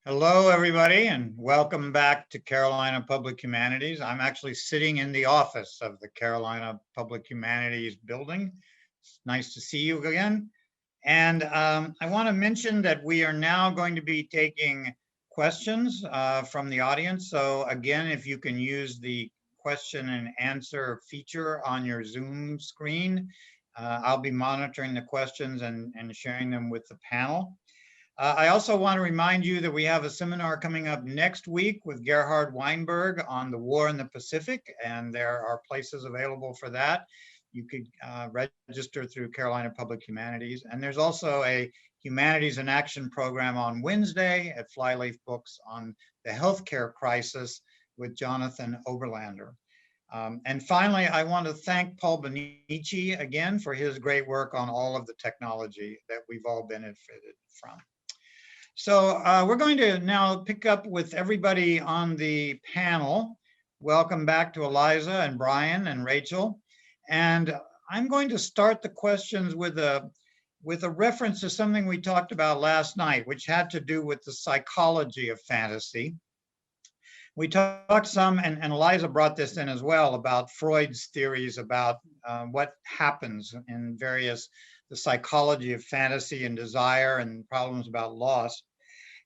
Hello, everybody, and welcome back to Carolina Public Humanities. I'm actually sitting in the office of the Carolina Public Humanities building. It's nice to see you again. And I want to mention that we are now going to be taking questions from the audience. So again, if you can use the question and answer feature on your Zoom screen, I'll be monitoring the questions and sharing them with the panel. I also want to remind you that we have a seminar coming up next week with Gerhard Weinberg on the war in the Pacific, and there are places available for that. You could register through Carolina Public Humanities. And there's also a Humanities in Action program on Wednesday at Flyleaf Books on the healthcare crisis with Jonathan Oberlander. And finally, I want to thank Paul Benici again for his great work on all of the technology that we've all benefited from. So we're going to now pick up with everybody on the panel. Welcome back to Eliza and Brian and Rachel. And I'm going to start the questions with a reference to something we talked about last night, which had to do with the psychology of fantasy. We talked some, and Eliza brought this in as well, about Freud's theories about what happens in the psychology of fantasy and desire and problems about loss.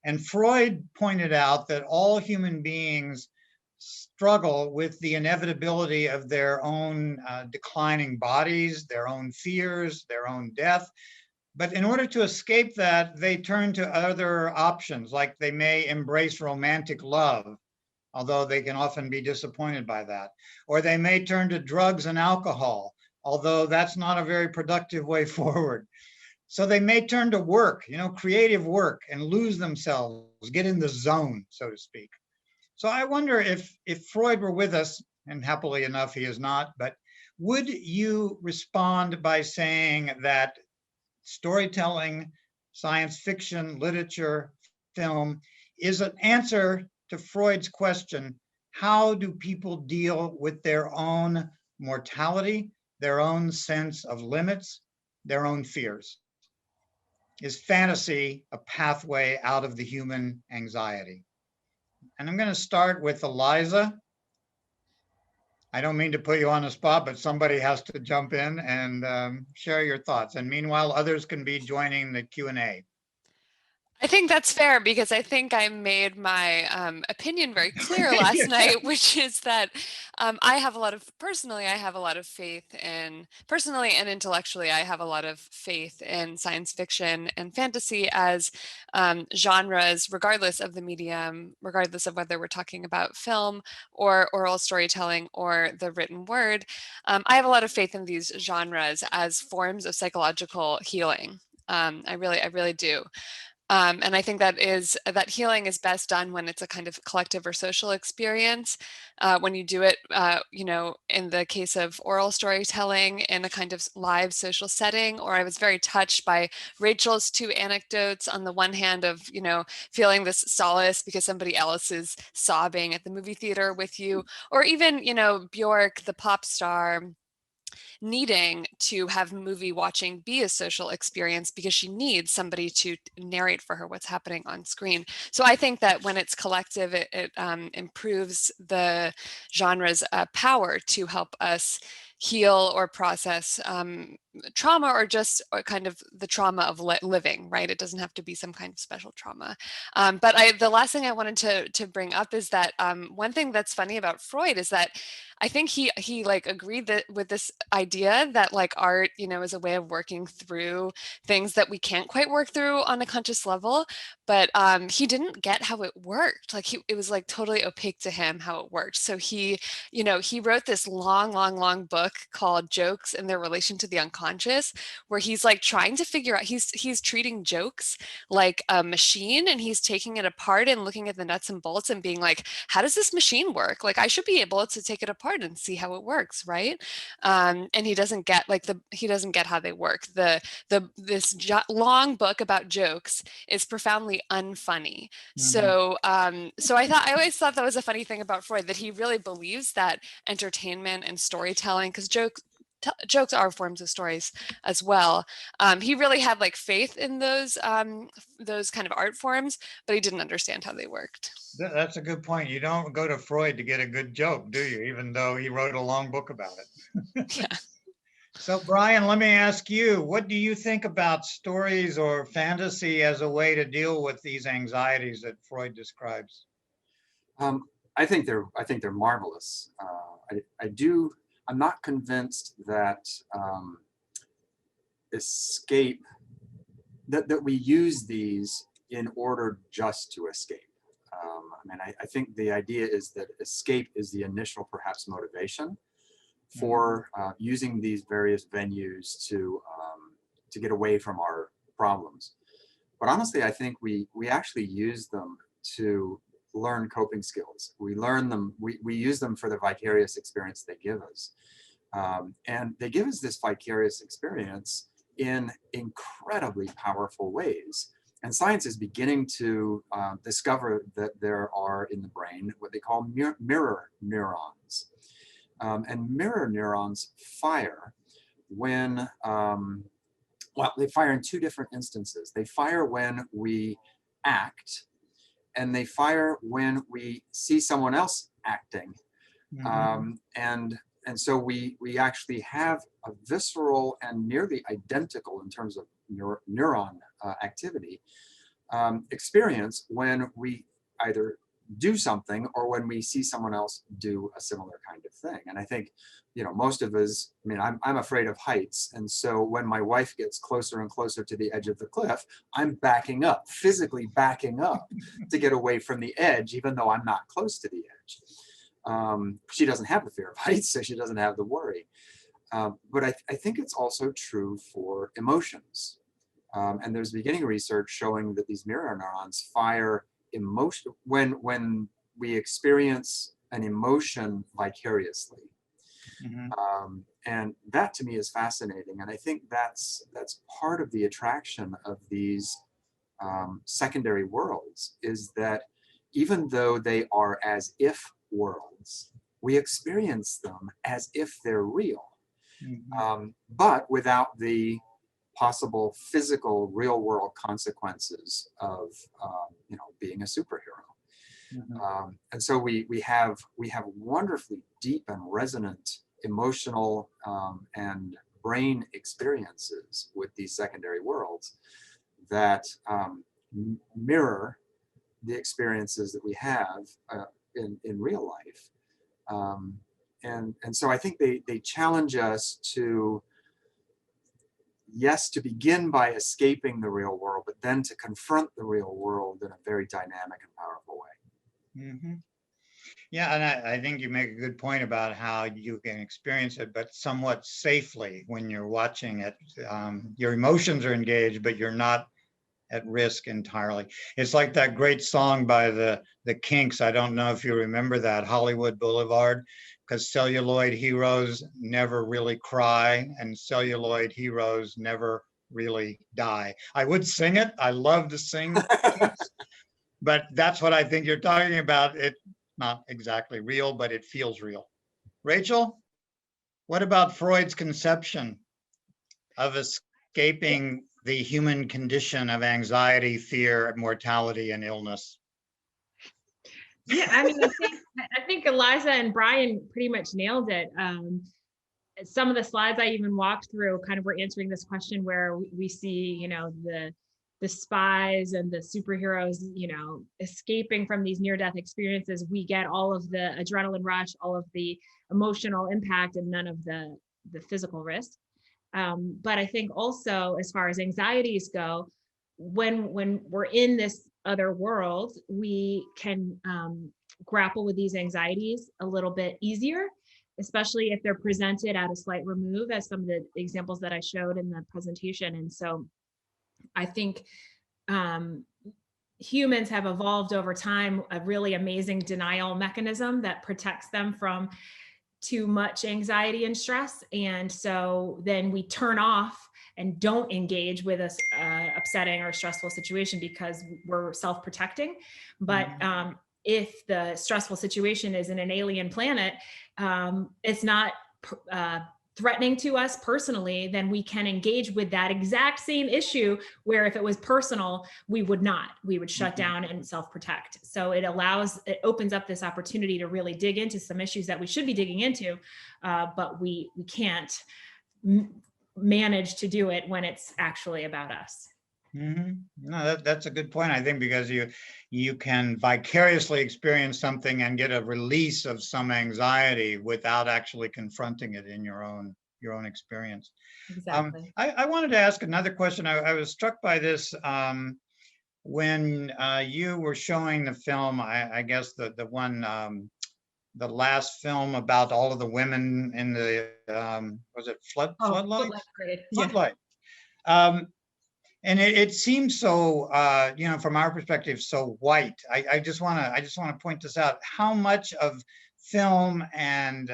And Freud pointed out that all human beings struggle with the inevitability of their own declining bodies, their own fears, their own death. But in order to escape that, they turn to other options, like they may embrace romantic love, although they can often be disappointed by that. Or they may turn to drugs and alcohol, although that's not a very productive way forward. So they may turn to work, creative work, and lose themselves, get in the zone, so to speak. So I wonder if Freud were with us, and happily enough he is not, but would you respond by saying that storytelling, science fiction, literature, film is an answer to Freud's question, how do people deal with their own mortality, their own sense of limits, their own fears? Is fantasy a pathway out of the human anxiety? And I'm going to start with Eliza. I don't mean to put you on the spot, but somebody has to jump in and share your thoughts. And meanwhile, others can be joining the Q&A. I think that's fair because I think I made my opinion very clear last night, which is that I have a lot of, personally and intellectually, I have a lot of faith in science fiction and fantasy as genres, regardless of the medium, regardless of whether we're talking about film or oral storytelling or the written word. I have a lot of faith in these genres as forms of psychological healing. I really do. And I think that healing is best done when it's a kind of collective or social experience. When you do it, in the case of oral storytelling in a kind of live social setting, or I was very touched by Rachel's two anecdotes. On the one hand of, feeling this solace because somebody else is sobbing at the movie theater with you, or even, Bjork, the pop star, needing to have movie watching be a social experience because she needs somebody to narrate for her what's happening on screen. So I think that when it's collective, it improves the genre's power to help us heal or process trauma, or just kind of the trauma of living, right? It doesn't have to be some kind of special trauma. But the last thing I wanted to bring up is that one thing that's funny about Freud is that I think he like agreed with this idea that like art, is a way of working through things that we can't quite work through on a conscious level. But he didn't get how it worked. Like it was like totally opaque to him how it worked. So he wrote this long book called Jokes and Their Relation to the Unconscious, where he's like trying to figure out, he's treating jokes like a machine, and he's taking it apart and looking at the nuts and bolts and being like, how does this machine work? Like I should be able to take it apart and see how it works, right? And he doesn't get how they work. This long book about jokes is profoundly unfunny. Mm-hmm. So I always thought that was a funny thing about Freud, that he really believes that entertainment and storytelling, because jokes are forms of stories as well. He really had like faith in those kind of art forms, but he didn't understand how they worked. That's a good point. You don't go to Freud to get a good joke, do you? Even though he wrote a long book about it. Yeah. So, Brian, let me ask you, what do you think about stories or fantasy as a way to deal with these anxieties that Freud describes? Um, I think they're marvelous. I'm not convinced that escape, that we use these in order just to escape. I think the idea is that escape is the initial, perhaps, motivation for using these various venues to get away from our problems. But honestly, I think we actually use them to learn coping skills. We learn them. We use them for the vicarious experience they give us, and they give us this vicarious experience in incredibly powerful ways. And science is beginning to discover that there are in the brain what they call mirror neurons. And mirror neurons fire when, they fire in two different instances. They fire when we act, and they fire when we see someone else acting. And so we actually have a visceral and nearly identical in terms of neuron activity experience when we either do something or when we see someone else do a similar kind of thing. And I think, most of us, I'm afraid of heights. And so when my wife gets closer and closer to the edge of the cliff, I'm backing up, physically backing up to get away from the edge, even though I'm not close to the edge. She doesn't have the fear of heights, so she doesn't have the worry. But I think it's also true for emotions. And there's beginning research showing that these mirror neurons fire emotion when we experience an emotion vicariously. And that to me is fascinating. And I think that's part of the attraction of these secondary worlds, is that even though they are as if worlds, we experience them as if they're real, but without the possible physical real world consequences of being a superhero. And so we have wonderfully deep and resonant emotional and brain experiences with these secondary worlds that mirror the experiences that we have in real life. And so I think they challenge us to, yes, to begin by escaping the real world, but then to confront the real world in a very dynamic and powerful way. Yeah, and I think you make a good point about how you can experience it, but somewhat safely when you're watching it. Your emotions are engaged, but you're not at risk entirely. It's like that great song by the Kinks. I don't know if you remember that, Hollywood Boulevard, because celluloid heroes never really cry and celluloid heroes never really die. I would sing it. I love to sing, but that's what I think you're talking about. It's not exactly real, but it feels real. Rachel, what about Freud's conception of escaping the human condition of anxiety, fear, mortality, and illness? Yeah, I think Eliza and Brian pretty much nailed it. Some of the slides I even walked through kind of were answering this question, where we see, the spies and the superheroes, escaping from these near-death experiences. We get all of the adrenaline rush, all of the emotional impact, and none of the physical risk. But I think also, as far as anxieties go, when we're in this other world, we can grapple with these anxieties a little bit easier, especially if they're presented at a slight remove, as some of the examples that I showed in the presentation. And so I think humans have evolved over time a really amazing denial mechanism that protects them from too much anxiety and stress. And so then we turn off and don't engage with a upsetting or stressful situation because we're self-protecting. But if the stressful situation is in an alien planet, it's not threatening to us personally, then we can engage with that exact same issue, where if it was personal, we would not. We would shut down and self-protect. So it opens up this opportunity to really dig into some issues that we should be digging into, but we can't manage to do it when it's actually about us. No, that's a good point, I think, because you can vicariously experience something and get a release of some anxiety without actually confronting it in your own experience. Exactly. I wanted to ask another question. I was struck by this when you were showing the film, I guess the one, the last film about all of the women in the, was it Floodlights? Floodlight. And it seems so, from our perspective, so white. I just want to point this out. How much of film and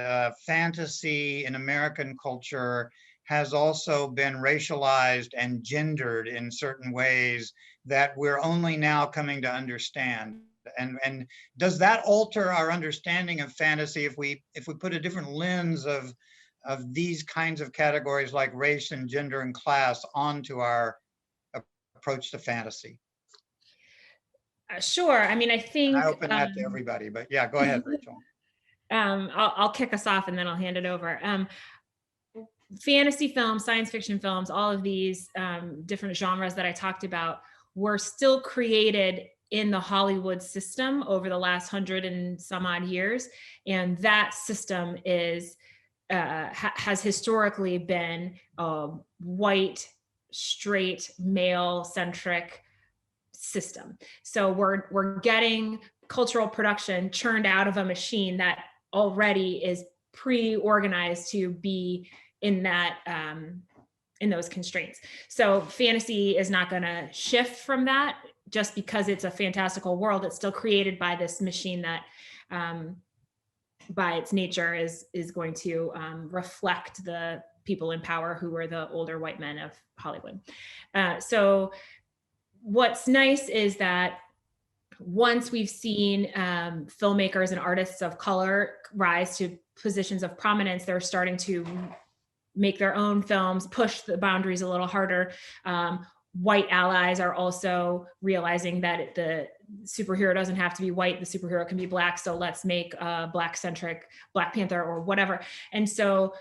fantasy in American culture has also been racialized and gendered in certain ways that we're only now coming to understand? And does that alter our understanding of fantasy if we put a different lens of these kinds of categories like race and gender and class onto our approach to fantasy? Sure. I mean, I think I open that to everybody, but yeah, go ahead, Rachel. I'll kick us off and then I'll hand it over. Fantasy films, science fiction films, all of these different genres that I talked about were still created in the Hollywood system over the last 100 and some odd years. And that system has historically been white, straight, male-centric system. So we're getting cultural production churned out of a machine that already is pre-organized to be in that in those constraints. So fantasy is not going to shift from that just because it's a fantastical world. It's still created by this machine that by its nature is going to reflect the people in power who are the older white men of Hollywood. So what's nice is that once we've seen filmmakers and artists of color rise to positions of prominence, they're starting to make their own films, push the boundaries a little harder. White allies are also realizing that the superhero doesn't have to be white, the superhero can be Black, so let's make a Black-centric Black Panther or whatever. And so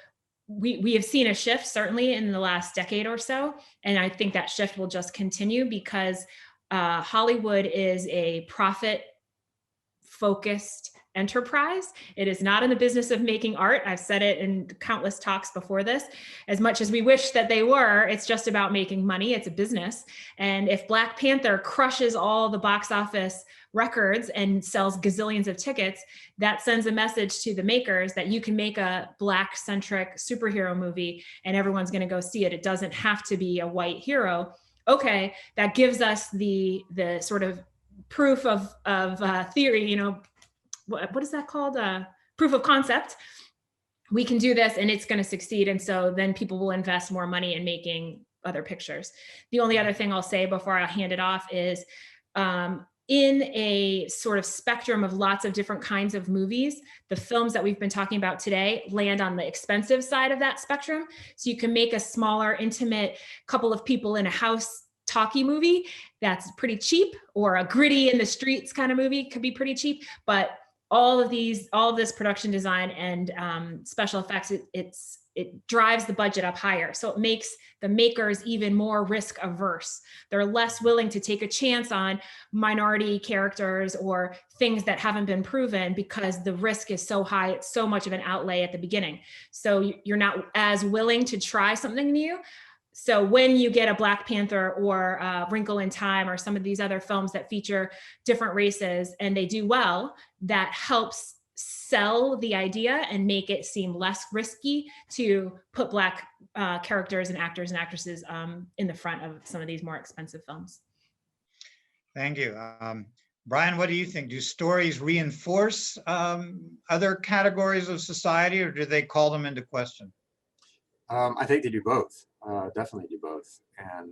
we have seen a shift certainly in the last decade or so, and I think that shift will just continue because Hollywood is a profit-focused enterprise. It is not in the business of making art. I've said it in countless talks before this. As much as we wish that they were, it's just about making money. It's a business. And if Black Panther crushes all the box office records and sells gazillions of tickets, that sends a message to the makers that you can make a Black-centric superhero movie and everyone's going to go see it. It doesn't have to be a white hero. Okay, that gives us the sort of proof of theory, you know, what is that called? Proof of concept. We can do this and it's going to succeed. And so then people will invest more money in making other pictures. The only other thing I'll say before I hand it off is in a sort of spectrum of lots of different kinds of movies, the films that we've been talking about today land on the expensive side of that spectrum. So you can make a smaller, intimate couple of people in a house talkie movie that's pretty cheap, or a gritty in the streets kind of movie could be pretty cheap. But all of this production design and special effects, it drives the budget up higher. So it makes the makers even more risk averse. They're less willing to take a chance on minority characters or things that haven't been proven because the risk is so high. It's so much of an outlay at the beginning. So you're not as willing to try something new. So when you get a Black Panther or Wrinkle in Time or some of these other films that feature different races and they do well, that helps sell the idea and make it seem less risky to put Black characters and actors and actresses in the front of some of these more expensive films. Thank you. Brian, what do you think? Do stories reinforce other categories of society, or do they call them into question? I think they do both. Definitely do both. And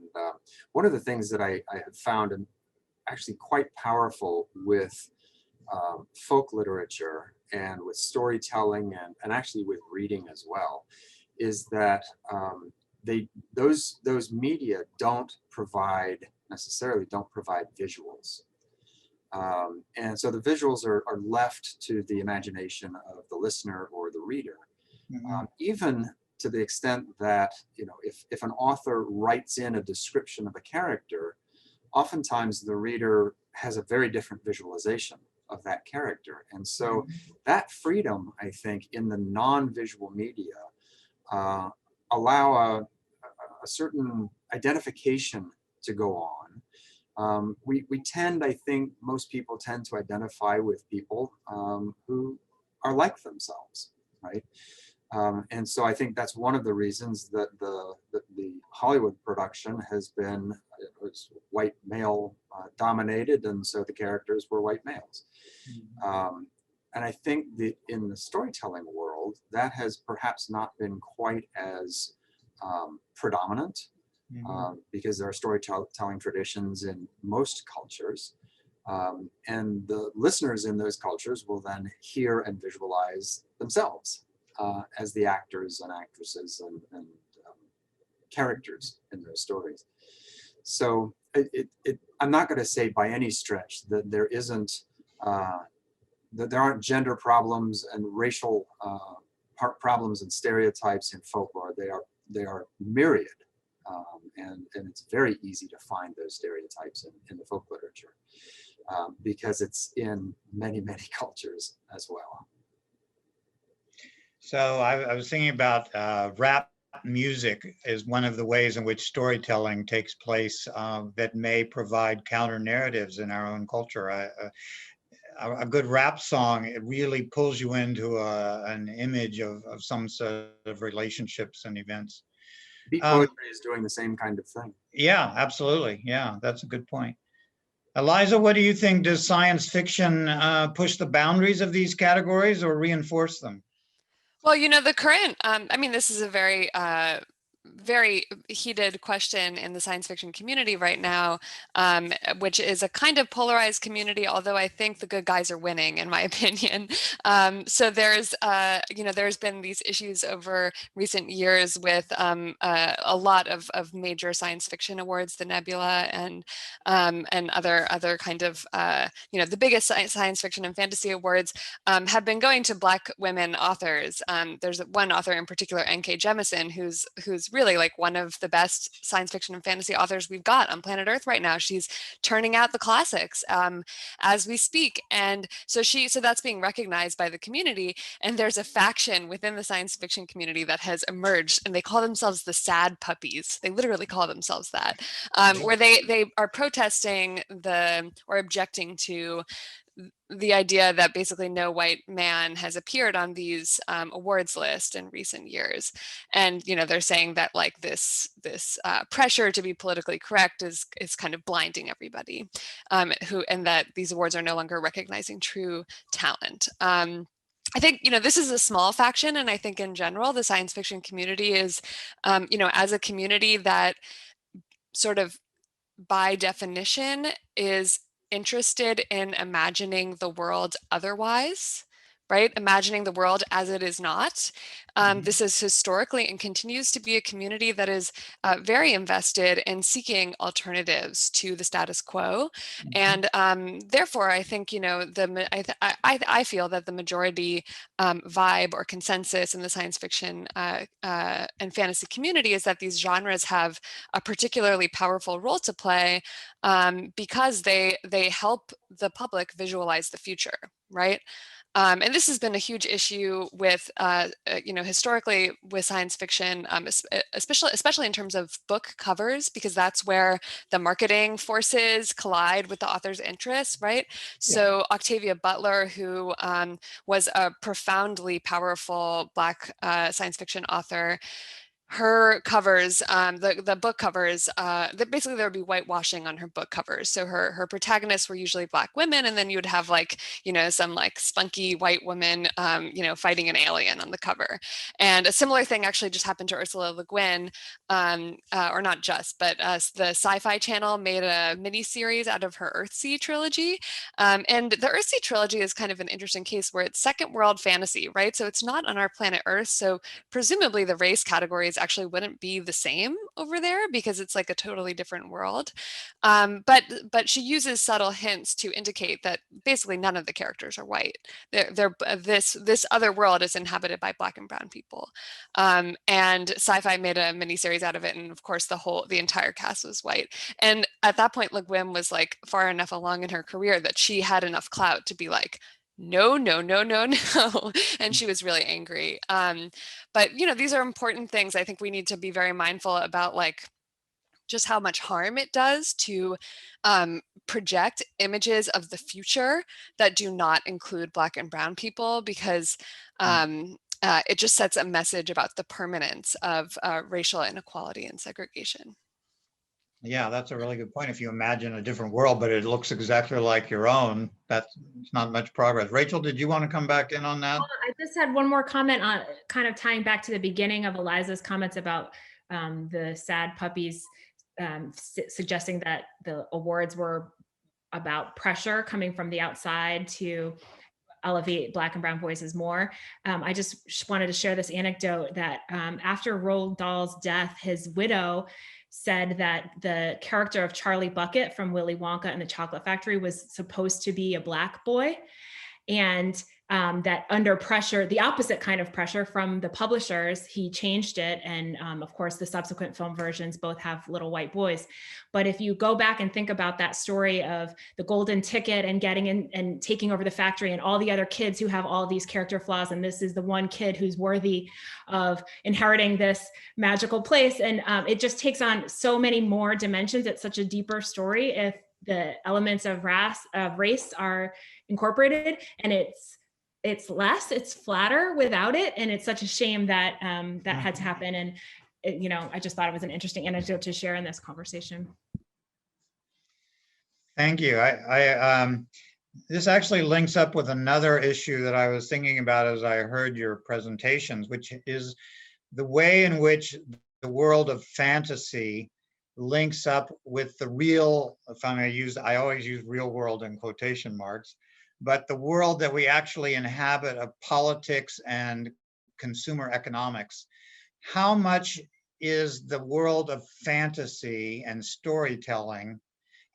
one of the things that I have found actually quite powerful with folk literature and with storytelling and actually with reading as well is that those media don't necessarily provide visuals. And so the visuals are left to the imagination of the listener or the reader. Even to the extent that, if an author writes in a description of a character, oftentimes the reader has a very different visualization of that character. And so that freedom, I think, in the non-visual media allow a certain identification to go on. We tend, I think, most people tend to identify with people who are like themselves, right? And so I think that's one of the reasons that the Hollywood production has been white male dominated, and so the characters were white males. And I think that in the storytelling world, that has perhaps not been quite as predominant, because there are storytelling traditions in most cultures. And the listeners in those cultures will then hear and visualize themselves as the actors and actresses and characters in those stories. So I'm not going to say by any stretch that there isn't, that there aren't gender problems and racial problems and stereotypes in folklore. They are myriad, and it's very easy to find those stereotypes in the folk literature, because it's in many, many cultures as well. So I was thinking about rap music is one of the ways in which storytelling takes place that may provide counter narratives in our own culture. A good rap song, it really pulls you into an image of some sort of relationships and events. Beat poetry is doing the same kind of thing. Yeah, absolutely. Yeah, that's a good point. Eliza, what do you think? Does science fiction push the boundaries of these categories or reinforce them? Well, the current, I mean, this is a very, very heated question in the science fiction community right now, which is a kind of polarized community, although I think the good guys are winning, in my opinion. So there's, there's been these issues over recent years with a lot of major science fiction awards, the Nebula and other kind of, the biggest science fiction and fantasy awards have been going to Black women authors. There's one author in particular, N.K. Jemisin, who's really like one of the best science fiction and fantasy authors we've got on planet Earth right now. She's turning out the classics as we speak. And so that's being recognized by the community. And there's a faction within the science fiction community that has emerged, and they call themselves the sad puppies. They literally call themselves that, where they are protesting or objecting to the idea that basically no white man has appeared on these awards lists in recent years. And, they're saying that like this pressure to be politically correct is kind of blinding everybody, and that these awards are no longer recognizing true talent. I think, this is a small faction, and I think in general, the science fiction community is, as a community that sort of by definition is interested in imagining the world otherwise, right? Imagining the world as it is not. This is historically and continues to be a community that is very invested in seeking alternatives to the status quo. And therefore, I think, I feel that the majority vibe or consensus in the science fiction and fantasy community is that these genres have a particularly powerful role to play because they help the public visualize the future, right? And this has been a huge issue with, historically with science fiction, especially in terms of book covers, because that's where the marketing forces collide with the author's interests, right? Yeah. So Octavia Butler, who was a profoundly powerful Black science fiction author, her covers, the book covers, that basically there would be whitewashing on her book covers. So her protagonists were usually Black women, and then you would have like, some like spunky white woman, fighting an alien on the cover. And a similar thing actually just happened to Ursula Le Guin, or not just, but the Sci-Fi Channel made a mini series out of her Earthsea trilogy. And the Earthsea trilogy is kind of an interesting case where it's second world fantasy, right? So it's not on our planet Earth. So presumably the race categories actually wouldn't be the same over there because it's like a totally different world. But she uses subtle hints to indicate that basically none of the characters are white. This other world is inhabited by Black and brown people. And Sci-Fi made a miniseries out of it, and of course the entire cast was white. And at that point, Le Guin was like far enough along in her career that she had enough clout to be like, no, no, no, no, no. And she was really angry. But these are important things. I think we need to be very mindful about like just how much harm it does to project images of the future that do not include Black and brown people, because it just sets a message about the permanence of racial inequality and segregation. Yeah, that's a really good point. If you imagine a different world, but it looks exactly like your own, that's not much progress. Rachel, did you want to come back in on that? I just had one more comment on kind of tying back to the beginning of Eliza's comments about the sad puppies, suggesting that the awards were about pressure coming from the outside to elevate Black and brown voices more. I just wanted to share this anecdote that after Roald Dahl's death, his widow said that the character of Charlie Bucket from Willy Wonka and the Chocolate Factory was supposed to be a Black boy. And that under pressure, the opposite kind of pressure from the publishers, he changed it. And of course, the subsequent film versions both have little white boys. But if you go back and think about that story of the golden ticket and getting in and taking over the factory and all the other kids who have all these character flaws, and this is the one kid who's worthy of inheriting this magical place. And it just takes on so many more dimensions. It's such a deeper story if the elements of race are incorporated, and it's flatter without it. And it's such a shame that that had to happen. And I just thought it was an interesting anecdote to share in this conversation. Thank you. This actually links up with another issue that I was thinking about as I heard your presentations, which is the way in which the world of fantasy links up with the real, I always use real world in quotation marks, but the world that we actually inhabit of politics and consumer economics. How much is the world of fantasy and storytelling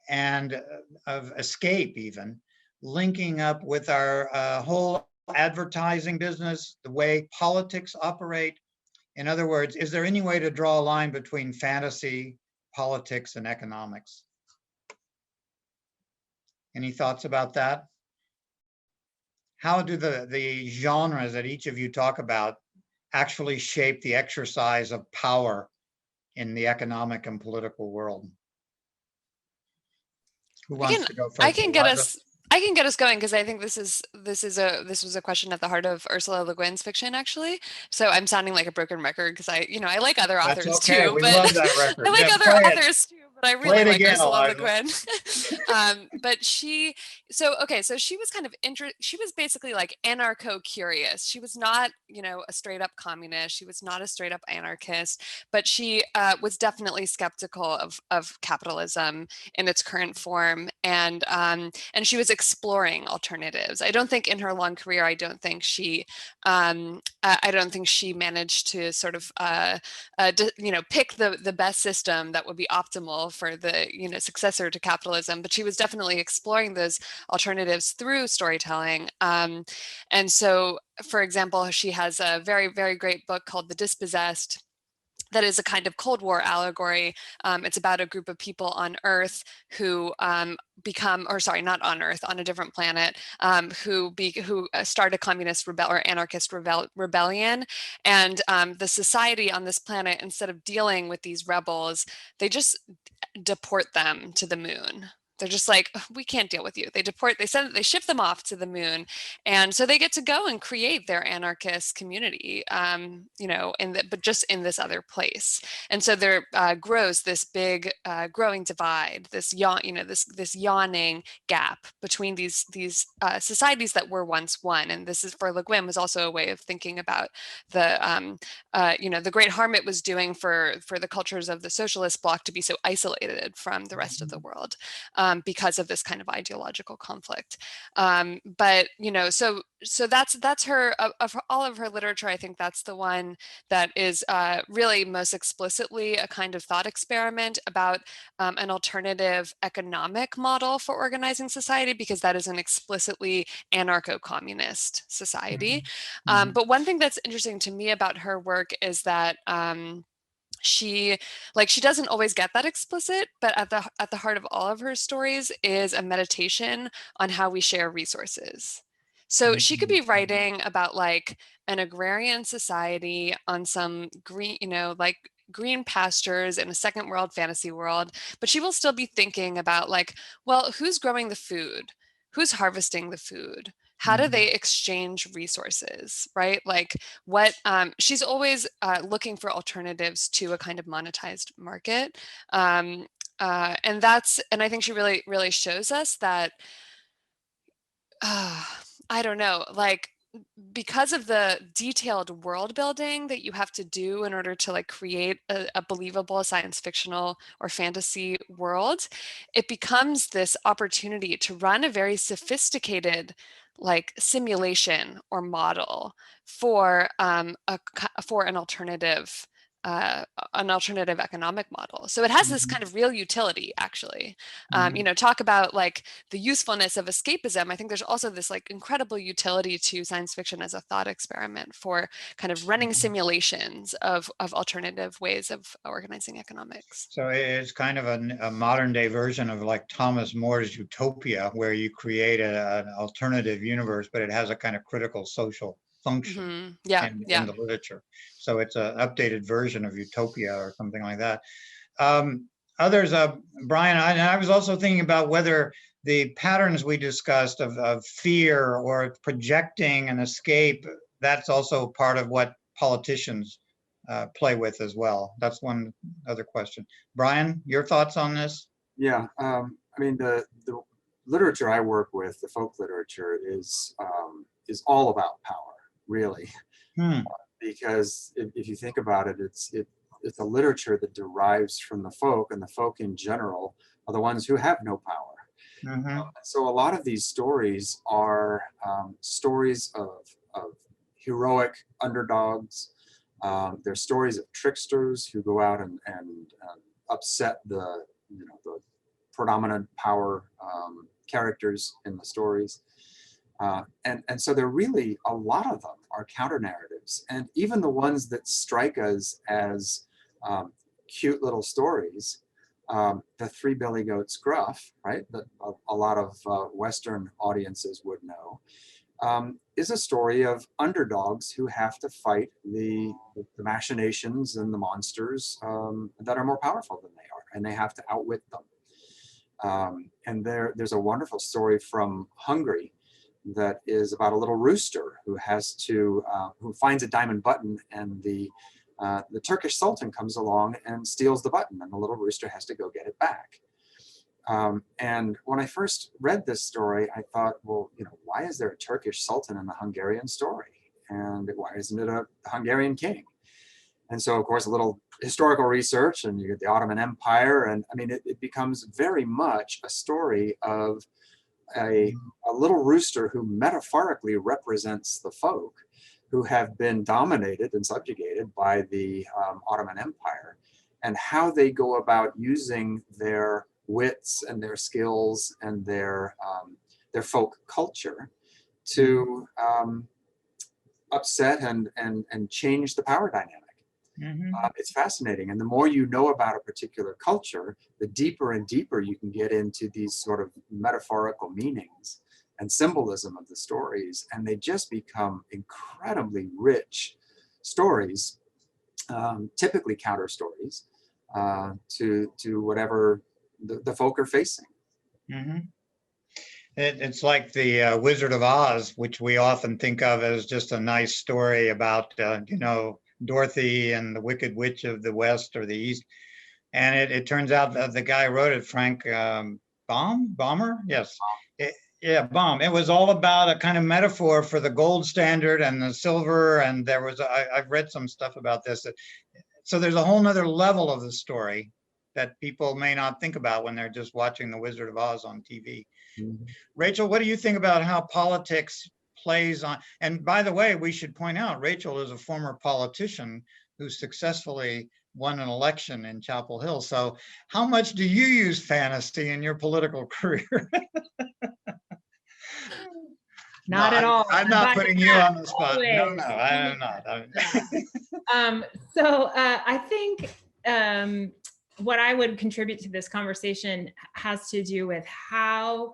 and of escape even linking up with our whole advertising business, the way politics operate? In other words, is there any way to draw a line between fantasy, politics, and economics? Any thoughts about that? How do the genres that each of you talk about actually shape the exercise of power in the economic and political world? Who wants to go first? I can get us going, because I think this was a question at the heart of Ursula Le Guin's fiction, actually. So I'm sounding like a broken record because I like other authors That's okay. too. We but love that record. I like other authors too, but I really like again, Ursula Le Eliza. Guin. But she was kind of she was basically like anarcho-curious. She was not, a straight up communist. She was not a straight up anarchist, but she was definitely skeptical of capitalism in its current form, and she was exploring alternatives. I don't think in her long career, I don't think she managed to sort of pick the best system that would be optimal for the successor to capitalism, but she was definitely exploring those alternatives through storytelling. And so, for example, she has a very, very great book called The Dispossessed that is a kind of Cold War allegory. It's about a group of people on Earth who not on Earth, on a different planet, who start a communist or anarchist rebellion. And the society on this planet, instead of dealing with these rebels, they just deport them to the moon. they're just like, "Ugh, we can't deal with you." They ship them off to the moon. And so they get to go and create their anarchist community, but just in this other place. And so there grows this big growing divide, this this yawning gap between these societies that were once one. And this is, for Le Guin, was also a way of thinking about the great harm it was doing for the cultures of the socialist bloc to be so isolated from the rest of the world, because of this kind of ideological conflict. But so that's her, of all of her literature. I think that's the one that is really most explicitly a kind of thought experiment about an alternative economic model for organizing society, because that is an explicitly anarcho-communist society. But one thing that's interesting to me about her work is that she doesn't always get that explicit, but at the heart of all of her stories is a meditation on how we share resources. So she could be writing about like an agrarian society on some green, green pastures in a second world fantasy world, but she will still be thinking about like, well, who's growing the food? Who's harvesting the food? How do they exchange resources, right? Like what, she's always looking for alternatives to a kind of monetized market. And I think she really, really shows us that, I don't know, like, because of the detailed world building that you have to do in order to like create a believable science fictional or fantasy world, it becomes this opportunity to run a very sophisticated like simulation or model for for an alternative economic model. So it has this kind of real utility, actually. Talk about like the usefulness of escapism. I think there's also this like incredible utility to science fiction as a thought experiment for kind of running simulations of alternative ways of organizing economics. So it's kind of a modern day version of like Thomas More's Utopia, where you create an alternative universe, but it has a kind of critical social function in the literature. So it's an updated version of Utopia or something like that. Others, Brian, I was also thinking about whether the patterns we discussed of fear or projecting an escape, that's also part of what politicians play with as well. That's one other question. Brian, your thoughts on this? Yeah, I mean, the literature I work with, the folk literature, is all about power, really. Because if you think about it, it's a literature that derives from the folk, and the folk in general are the ones who have no power. So a lot of these stories are stories of heroic underdogs. They're stories of tricksters who go out and upset the predominant power characters in the stories. And so there really, a lot of them are counter narratives, and even the ones that strike us as cute little stories, the Three Billy Goats Gruff, right, that a lot of Western audiences would know, is a story of underdogs who have to fight the machinations and the monsters that are more powerful than they are, and they have to outwit them. And there's a wonderful story from Hungary that is about a little rooster who has to who finds a diamond button, and the Turkish Sultan comes along and steals the button, and the little rooster has to go get it back. And when I first read this story, I thought, well, why is there a Turkish Sultan in the Hungarian story, and why isn't it a Hungarian king? And so, of course, a little historical research, and you get the Ottoman Empire, and I mean, it becomes very much a story of a little rooster who metaphorically represents the folk who have been dominated and subjugated by the Ottoman Empire, and how they go about using their wits and their skills and their folk culture to upset and change the power dynamic. It's fascinating, and the more you know about a particular culture, the deeper and deeper you can get into these sort of metaphorical meanings and symbolism of the stories, and they just become incredibly rich stories, typically counter stories to whatever the folk are facing. Mhm. It's like the Wizard of Oz, which we often think of as just a nice story about, Dorothy and the Wicked Witch of the West or the East. And it turns out that the guy who wrote it, Frank Bomber, yes, yeah, Baum. It was all about a kind of metaphor for the gold standard and the silver. And there was, I've read some stuff about this. So there's a whole nother level of the story that people may not think about when they're just watching The Wizard of Oz on TV. Rachel, what do you think about how politics plays on? And by the way, we should point out, Rachel is a former politician who successfully won an election in Chapel Hill. So how much do you use fantasy in your political career? Not at all. I'm not putting you on the spot. Always. No, I am not. I think what I would contribute to this conversation has to do with how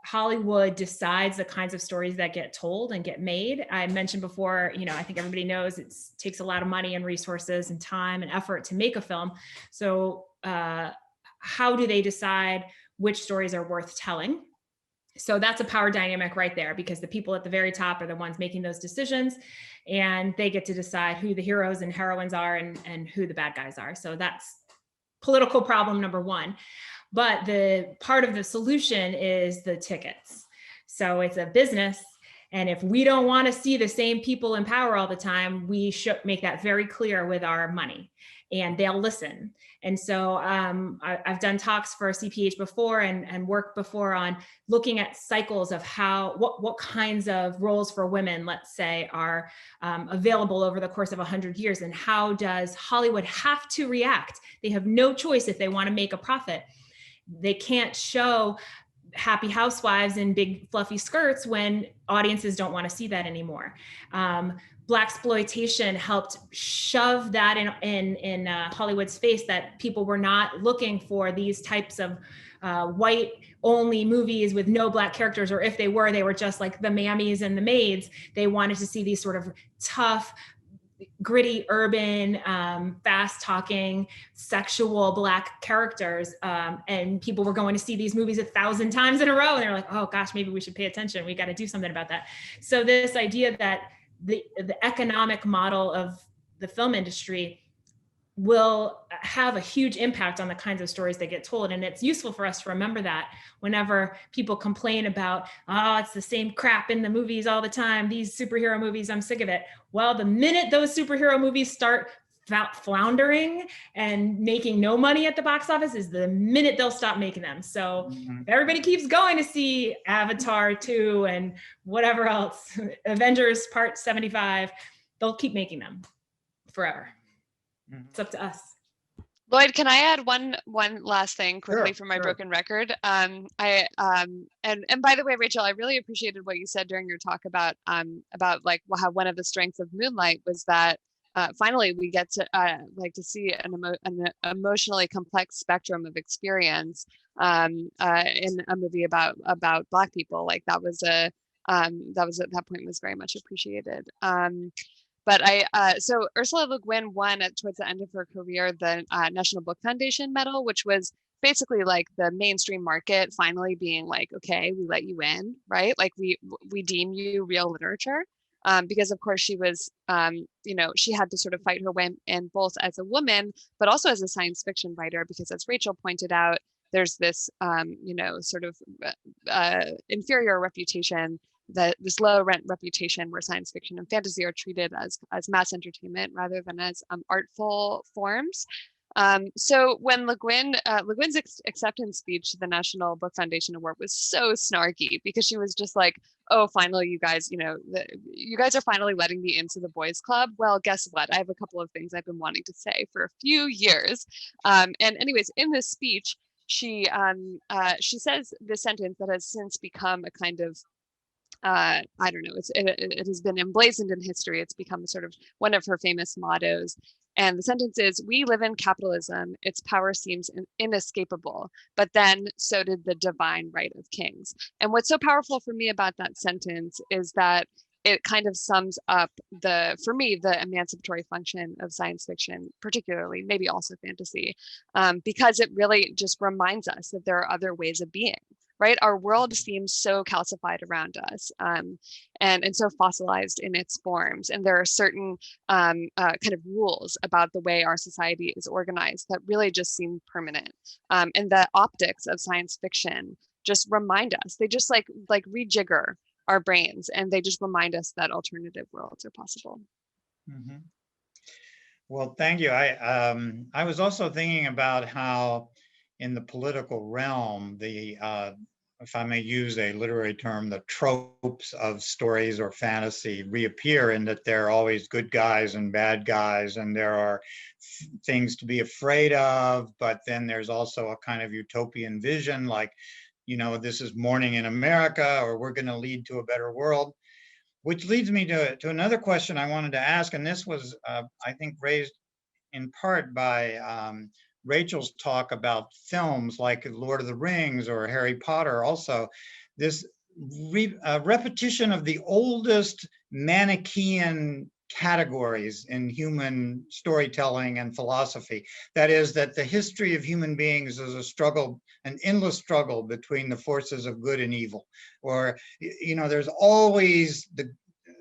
Hollywood decides the kinds of stories that get told and get made. I mentioned before, I think everybody knows it takes a lot of money and resources and time and effort to make a film. So how do they decide which stories are worth telling? So that's a power dynamic right there, because the people at the very top are the ones making those decisions, and they get to decide who the heroes and heroines are and who the bad guys are. So that's political problem number one. But the part of the solution is the tickets. So it's a business. And if we don't want to see the same people in power all the time, we should make that very clear with our money, and they'll listen. And so I've done talks for CPH before and worked before on looking at cycles of what kinds of roles for women, let's say, are available over the course of 100 years, and how does Hollywood have to react? They have no choice if they want to make a profit. They can't show happy housewives in big fluffy skirts when audiences don't want to see that anymore. Blaxploitation helped shove that in Hollywood's face, that people were not looking for these types of white only movies with no Black characters, or if they were just like the Mammies and the Maids. They wanted to see these sort of tough, gritty, urban, fast talking, sexual Black characters. And people were going to see these movies 1,000 times in a row. And they're like, oh gosh, maybe we should pay attention. We got to do something about that. So this idea that the economic model of the film industry will have a huge impact on the kinds of stories that get told. And it's useful for us to remember that whenever people complain about, oh, it's the same crap in the movies all the time, these superhero movies, I'm sick of it. Well, the minute those superhero movies start floundering and making no money at the box office is the minute they'll stop making them. So if everybody keeps going to see Avatar 2 and whatever else, Avengers Part 75, they'll keep making them forever. It's up to us. Lloyd, can I add one last thing quickly for my Sure. broken record? And by the way, Rachel, I really appreciated what you said during your talk about like how one of the strengths of Moonlight was that finally we get to to see an emotionally complex spectrum of experience in a movie about Black people. Like that that point was very much appreciated. But so Ursula Le Guin won towards the end of her career the National Book Foundation medal, which was basically like the mainstream market finally being like, okay, we let you in, right? Like we deem you real literature, because of course she was, she had to sort of fight her way in both as a woman, but also as a science fiction writer, because as Rachel pointed out, there's this, sort of inferior reputation, this low rent reputation where science fiction and fantasy are treated as mass entertainment rather than as artful forms. So when Le Guin's acceptance speech to the National Book Foundation Award was so snarky, because she was just like, oh, finally, you guys, you guys are finally letting me into the boys club. Well, guess what? I have a couple of things I've been wanting to say for a few years. And anyways, in this speech, she says this sentence that has since become a kind of I don't know, it has been emblazoned in history. It's become sort of one of her famous mottos. And the sentence is, we live in capitalism. Its power seems inescapable, but then so did the divine right of kings. And what's so powerful for me about that sentence is that it kind of sums up for me, the emancipatory function of science fiction, particularly, maybe also fantasy, because it really just reminds us that there are other ways of being. right? Our world seems so calcified around us, and so fossilized in its forms. And there are certain kind of rules about the way our society is organized that really just seem permanent. And the optics of science fiction just remind us, they just like rejigger our brains, and they just remind us that alternative worlds are possible. Mhm. Well, thank you. I was also thinking about how in the political realm, if I may use a literary term, the tropes of stories or fantasy reappear, in that there are always good guys and bad guys, and there are things to be afraid of, but then there's also a kind of utopian vision, like, this is morning in America, or we're going to lead to a better world. Which leads me to another question I wanted to ask, and this was, I think, raised in part by Rachel's talk about films like Lord of the Rings or Harry Potter. Also, this repetition of the oldest Manichaean categories in human storytelling and philosophy. That is, that the history of human beings is a struggle, an endless struggle between the forces of good and evil. Or, there's always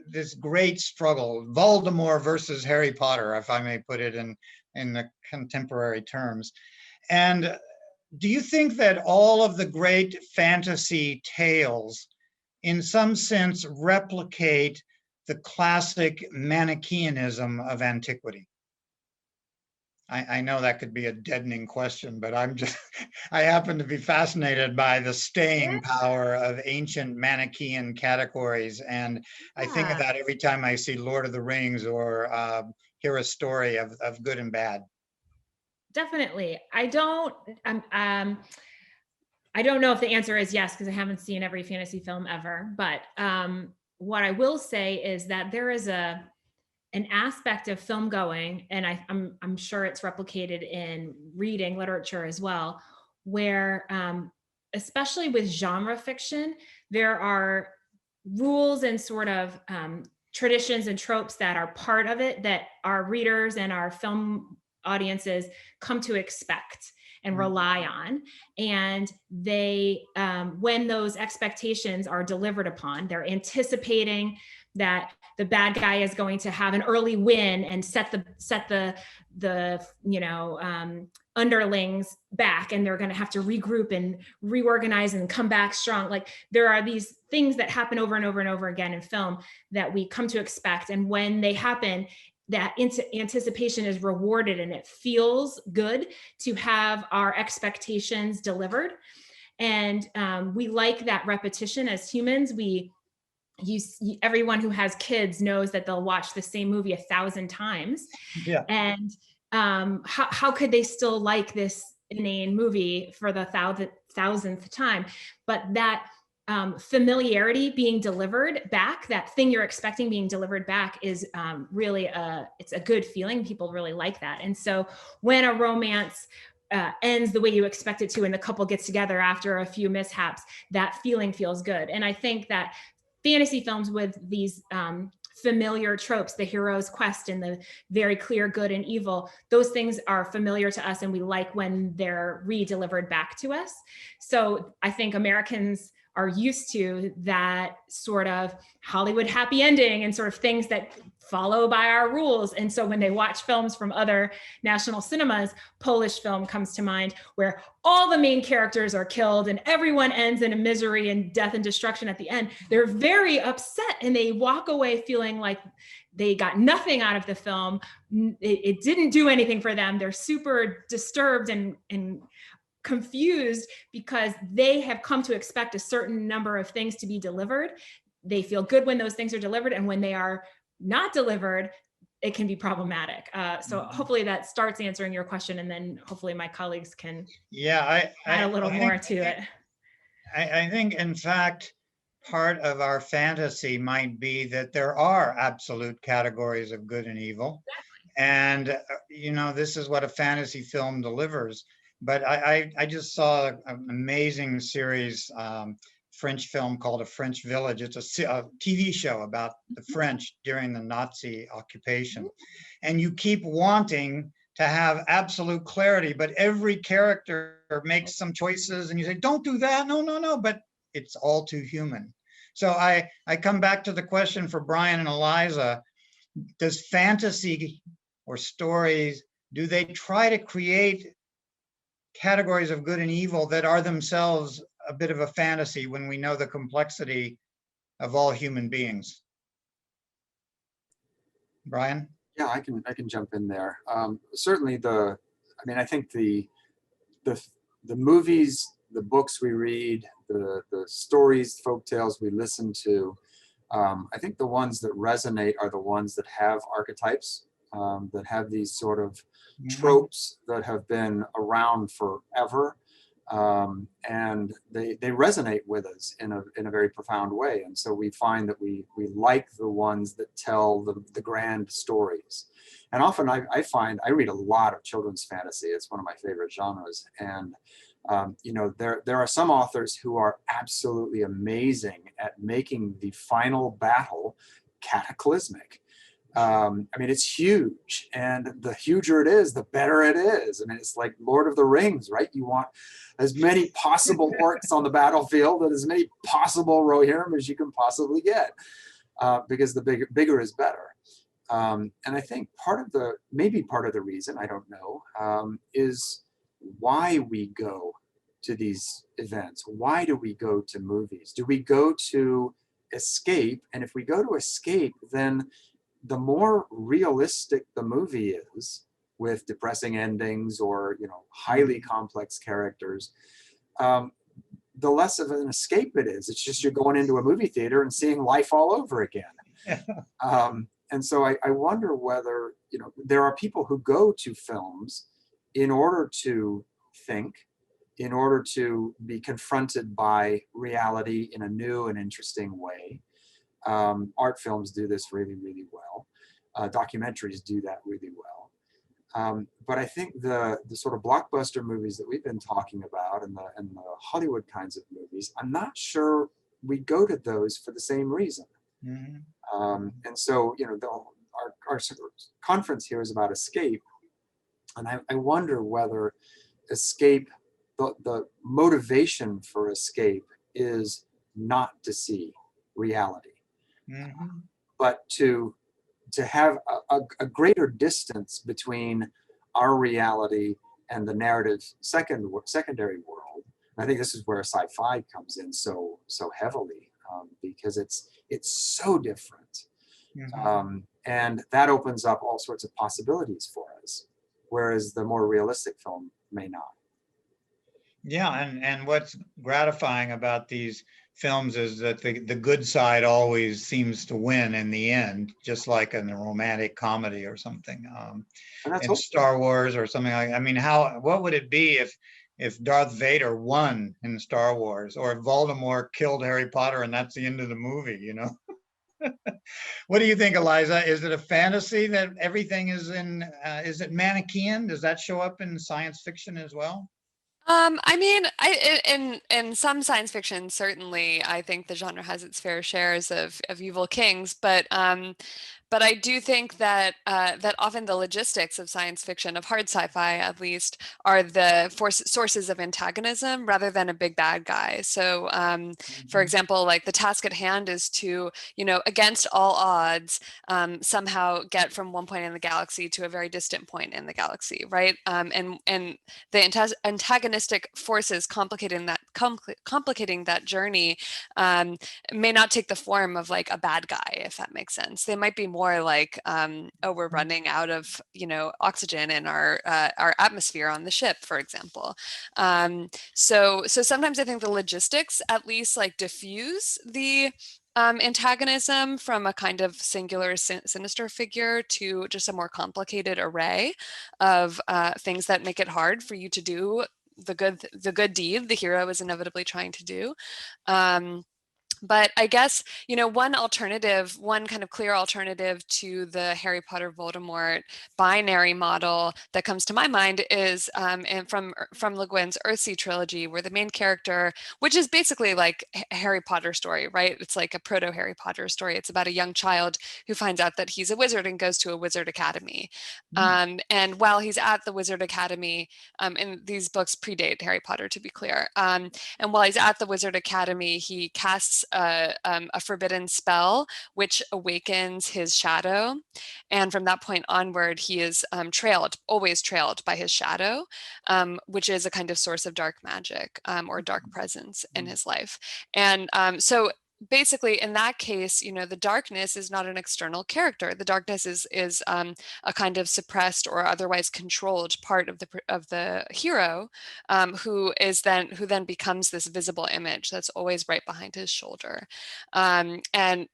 this great struggle, Voldemort versus Harry Potter, if I may put it in the contemporary terms. And do you think that all of the great fantasy tales, in some sense, replicate the classic Manichaeanism of antiquity? I know that could be a deadening question, but I happen to be fascinated by the staying power of ancient Manichaean categories. And I think of that every time I see Lord of the Rings or hear a story of good and bad. Definitely. I don't know if the answer is yes, because I haven't seen every fantasy film ever. But what I will say is that there is an aspect of film going, and I'm sure it's replicated in reading literature as well, where especially with genre fiction, there are rules and sort of traditions and tropes that are part of it that our readers and our film audiences come to expect and rely on. And they, when those expectations are delivered upon, they're anticipating that the bad guy is going to have an early win and set the underlings back, and they're going to have to regroup and reorganize and come back strong. Like, there are these things that happen over and over and over again in film that we come to expect. And when they happen, that anticipation is rewarded, and it feels good to have our expectations delivered. And we like that repetition as humans. Everyone who has kids knows that they'll watch the same movie 1,000 times. Yeah. And how could they still like this inane movie for the thousandth time? But that familiarity being delivered back, that thing you're expecting being delivered back, is really it's a good feeling. People really like that. And so when a romance ends the way you expect it to, and the couple gets together after a few mishaps, that feeling feels good. And I think that fantasy films with these familiar tropes, the hero's quest and the very clear good and evil, those things are familiar to us, and we like when they're re-delivered back to us. So I think Americans are used to that sort of Hollywood happy ending and sort of things that follow by our rules. And so when they watch films from other national cinemas, Polish film comes to mind, where all the main characters are killed and everyone ends in a misery and death and destruction at the end. They're very upset, and they walk away feeling like they got nothing out of the film. It didn't do anything for them. They're super disturbed and confused because they have come to expect a certain number of things to be delivered. They feel good when those things are delivered, and when they are not delivered, it can be problematic. So hopefully that starts answering your question, and then hopefully my colleagues can add a little more to it. I think, in fact, part of our fantasy might be that there are absolute categories of good and evil. And, this is what a fantasy film delivers. But I just saw an amazing series, French film called A French Village. It's a TV show about the French during the Nazi occupation. And you keep wanting to have absolute clarity, but every character makes some choices and you say, don't do that, no, no, no, but it's all too human. So I come back to the question for Brian and Eliza, does fantasy or stories, do they try to create categories of good and evil that are themselves a bit of a fantasy when we know the complexity of all human beings? Brian? Yeah, I can jump in there. Certainly I think the movies, the books we read, the stories, folk tales we listen to, I think the ones that resonate are the ones that have archetypes, that have these sort of tropes that have been around forever. And they resonate with us in a very profound way. And so we find that we like the ones that tell the grand stories. And often I find I read a lot of children's fantasy. It's one of my favorite genres. And you know, there are some authors who are absolutely amazing at making the final battle cataclysmic. I mean, it's huge, and the huger it is, the better it is. I mean, it's like Lord of the Rings, right? You want as many possible orcs on the battlefield and as many possible Rohirrim as you can possibly get, because the bigger is better. And I think maybe part of the reason, I don't know, is why we go to these events. Why do we go to movies? Do we go to escape? And if we go to escape, then the more realistic the movie is, with depressing endings or, you know, highly complex characters, the less of an escape it is. It's just you're going into a movie theater and seeing life all over again. And so I wonder whether, you know, there are people who go to films in order to think, in order to be confronted by reality in a new and interesting way. Art films do this really, really well. Documentaries do that really well. But I think the sort of blockbuster movies that we've been talking about and the Hollywood kinds of movies, I'm not sure we go to those for the same reason. And so, you know, our sort of conference here is about escape. And I wonder whether escape, the motivation for escape is not to see reality, but to have a greater distance between our reality and the narrative secondary world. And I think this is where sci-fi comes in so heavily, because it's so different. And that opens up all sorts of possibilities for us, whereas the more realistic film may not. Yeah, and what's gratifying about these films is that the good side always seems to win in the end, just like in a romantic comedy or something. In Star Wars or something like, I mean, what would it be if Darth Vader won in Star Wars, or if Voldemort killed Harry Potter and that's the end of the movie, you know? What do you think, Eliza? Is it a fantasy that everything is is it Manichaean? Does that show up in science fiction as well? I mean, in some science fiction, certainly, I think the genre has its fair shares of evil kings, but I do think that that often the logistics of science fiction, of hard sci-fi at least, are the sources of antagonism rather than a big bad guy. So, for example, like the task at hand is to, you know, against all odds, somehow get from one point in the galaxy to a very distant point in the galaxy, right? And the antagonistic forces complicating that journey may not take the form of like a bad guy, if that makes sense. They might be more like, oh, we're running out of, you know, oxygen in our atmosphere on the ship, for example. So sometimes I think the logistics at least like diffuse the antagonism from a kind of singular sinister figure to just a more complicated array of things that make it hard for you to do the good deed the hero is inevitably trying to do. But I guess, one kind of clear alternative to the Harry Potter Voldemort binary model that comes to my mind is and from Le Guin's Earthsea trilogy, where the main character, which is basically like a Harry Potter story, right? It's like a proto Harry Potter story. It's about a young child who finds out that he's a wizard and goes to a wizard academy. And while he's at the wizard academy, and these books predate Harry Potter, to be clear. And while he's at the Wizard Academy, he casts a forbidden spell, which awakens his shadow. And from that point onward, he is always trailed by his shadow, which is a kind of source of dark magic or dark presence in his life. And so basically, in that case, the darkness is not an external character. The darkness is a kind of suppressed or otherwise controlled part of the hero, who then becomes this visible image that's always right behind his shoulder. And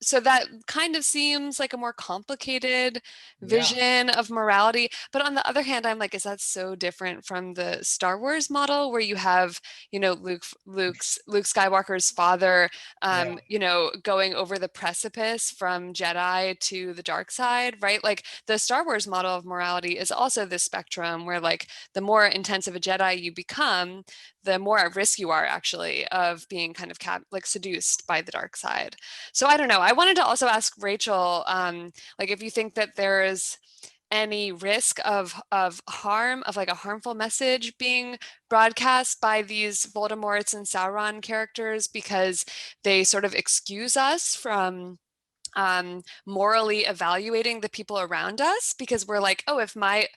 so that kind of seems like a more complicated vision of morality. But on the other hand, I'm like, is that so different from the Star Wars model, where you have, Luke Skywalker's father, going over the precipice from Jedi to the dark side, right? Like the Star Wars model of morality is also this spectrum where, like, the more intensive a Jedi you become, the more at risk you are actually of being kind of seduced by the dark side. So I don't know. I wanted to also ask Rachel, like, if you think that there is any risk of harm, of like a harmful message being broadcast by these Voldemorts and Sauron characters, because they sort of excuse us from morally evaluating the people around us, because we're like, oh, if my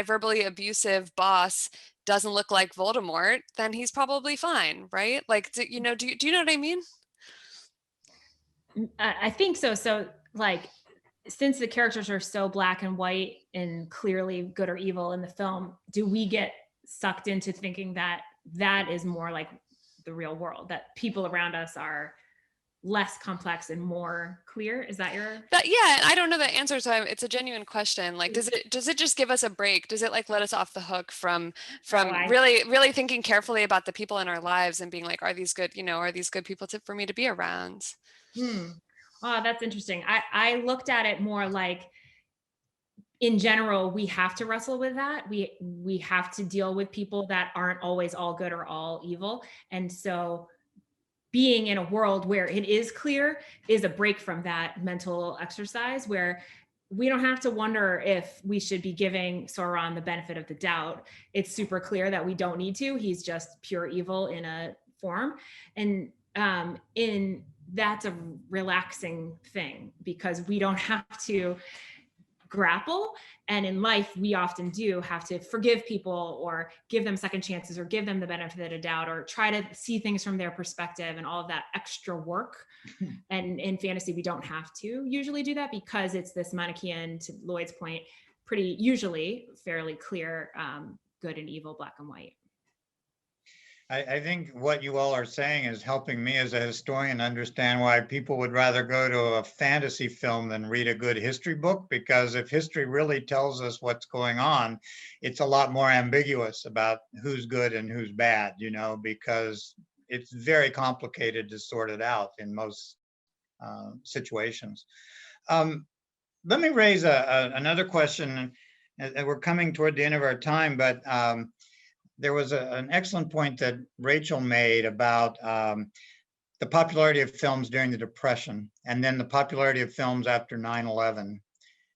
verbally abusive boss doesn't look like Voldemort, then he's probably fine, right? Like, do you know what I mean? I think so. So, like, since the characters are so black and white and clearly good or evil in the film, do we get sucked into thinking that that is more like the real world, that people around us are less complex and more clear? Is that your? Yeah, I don't know the answer, so it's a genuine question. Like, does it just give us a break? Does it like let us off the hook from really thinking carefully about the people in our lives and being like, are these good people for me to be around? Oh, that's interesting. I looked at it more like, in general, we have to wrestle with that. We have to deal with people that aren't always all good or all evil. And so being in a world where it is clear is a break from that mental exercise, where we don't have to wonder if we should be giving Sauron the benefit of the doubt. It's super clear that we don't need to. He's just pure evil in a form. And that's a relaxing thing, because we don't have to grapple. And in life, we often do have to forgive people or give them second chances or give them the benefit of the doubt or try to see things from their perspective and all of that extra work. And in fantasy, we don't have to usually do that, because it's this Manichaean, to Lloyd's point, pretty usually fairly clear good and evil, black and white. I think what you all are saying is helping me as a historian understand why people would rather go to a fantasy film than read a good history book, because if history really tells us what's going on, it's a lot more ambiguous about who's good and who's bad, because it's very complicated to sort it out in most situations. Let me raise another question, and we're coming toward the end of our time, but there was an excellent point that Rachel made about the popularity of films during the Depression, and then the popularity of films after 9/11,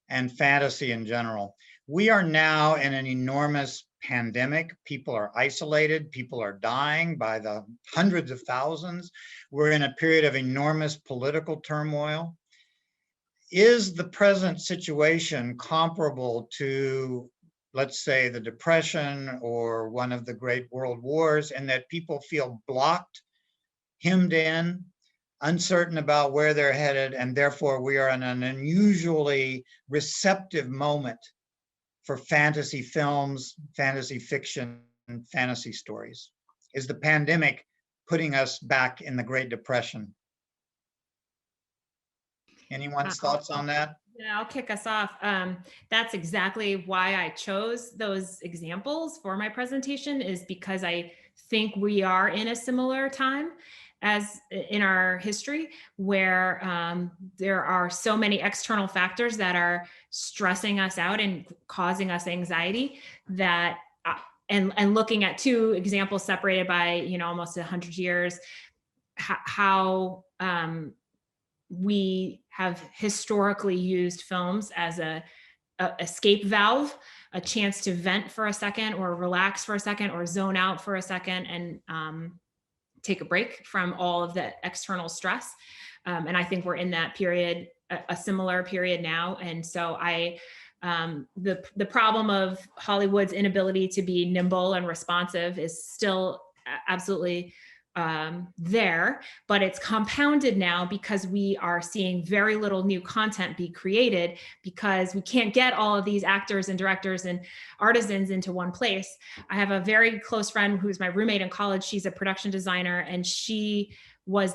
and fantasy in general. We are now in an enormous pandemic. People are isolated. People are dying by the hundreds of thousands. We're in a period of enormous political turmoil. Is the present situation comparable to, let's say, the Depression or one of the great world wars, and that people feel blocked, hemmed in, uncertain about where they're headed, and therefore we are in an unusually receptive moment for fantasy films, fantasy fiction, and fantasy stories? Is the pandemic putting us back in the Great Depression? Anyone's thoughts on that? Yeah, I'll kick us off. That's exactly why I chose those examples for my presentation, is because I think we are in a similar time. as in our history, where there are so many external factors that are stressing us out and causing us anxiety that and looking at two examples separated by, you know, almost 100 years, how we have historically used films as a escape valve, a chance to vent for a second or relax for a second or zone out for a second and take a break from all of the external stress. And I think we're in that period, a similar period now. And so the problem of Hollywood's inability to be nimble and responsive is still absolutely there, but it's compounded now because we are seeing very little new content be created because we can't get all of these actors and directors and artisans into one place. I have a very close friend who's my roommate in college. She's a production designer, and she was